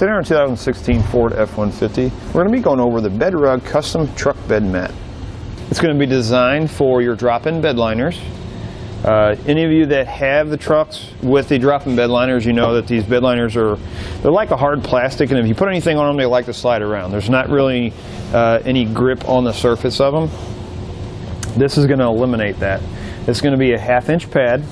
Today on 2016 Ford F-150, we're going to be going over the BedRug custom truck bed mat. It's going to be designed for your drop-in bed liners. Any of you that have the trucks with the drop-in bed liners, you know that these bed liners they're like a hard plastic, and if you put anything on them, they like to slide around. There's not really any grip on the surface of them. This is going to eliminate that. It's going to be a 1/2 inch pad.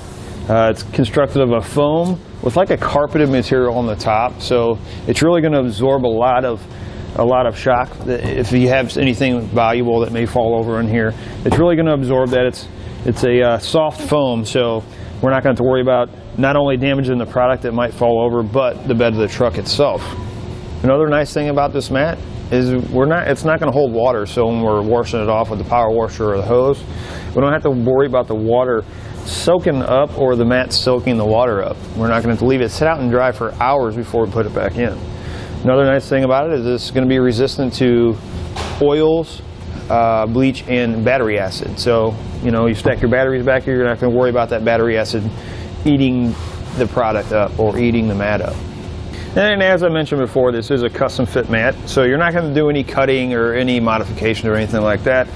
It's constructed of a foam with like a carpeted material on the top, so it's really going to absorb a lot of shock. If you have anything valuable that may fall over in here, it's really going to absorb that. It's a soft foam, so we're not going to have to worry about not only damaging the product that might fall over, but the bed of the truck itself. Another nice thing about this mat is it's not going to hold water, so when we're washing it off with the power washer or the hose, we don't have to worry about the water soaking up or the mat soaking the water up. We're not going to have to leave it sit out and dry for hours before we put it back in. Another nice thing about it is it's going to be resistant to oils, bleach, and battery acid. So, you know, you stack your batteries back here, you're not going to worry about that battery acid eating the product up or eating the mat up. And as I mentioned before, this is a custom fit mat, so you're not going to do any cutting or any modification or anything like that.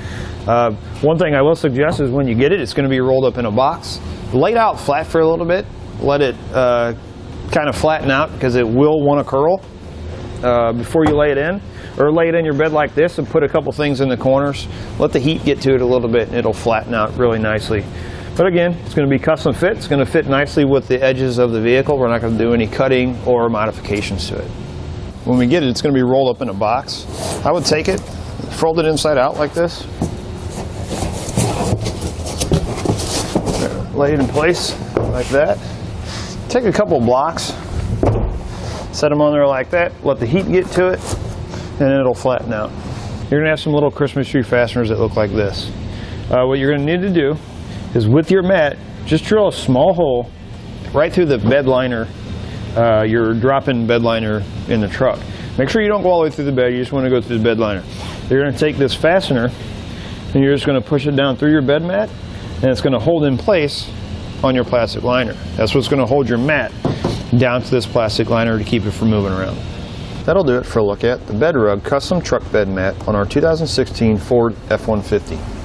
One thing I will suggest is when you get it, it's going to be rolled up in a box. Lay it out flat for a little bit. Let it kind of flatten out, because it will want to curl before you lay it in. Or lay it in your bed like this and put a couple things in the corners. Let the heat get to it a little bit and it'll flatten out really nicely. But again, it's going to be custom fit. It's going to fit nicely with the edges of the vehicle. We're not going to do any cutting or modifications to it. When we get it, it's going to be rolled up in a box. I would take it, fold it inside out like this. Lay it in place like that. Take a couple blocks, set them on there like that, let the heat get to it, and it'll flatten out. You're going to have some little Christmas tree fasteners that look like this. What you're going to need to do is, with your mat, just drill a small hole right through the bed liner, your drop-in bed liner in the truck. Make sure you don't go all the way through the bed, you just want to go through the bed liner. You're going to take this fastener and you're just going to push it down through your bed mat, and it's going to hold in place on your plastic liner. That's what's going to hold your mat down to this plastic liner to keep it from moving around. That'll do it for a look at the BedRug custom truck bed mat on our 2016 Ford F-150.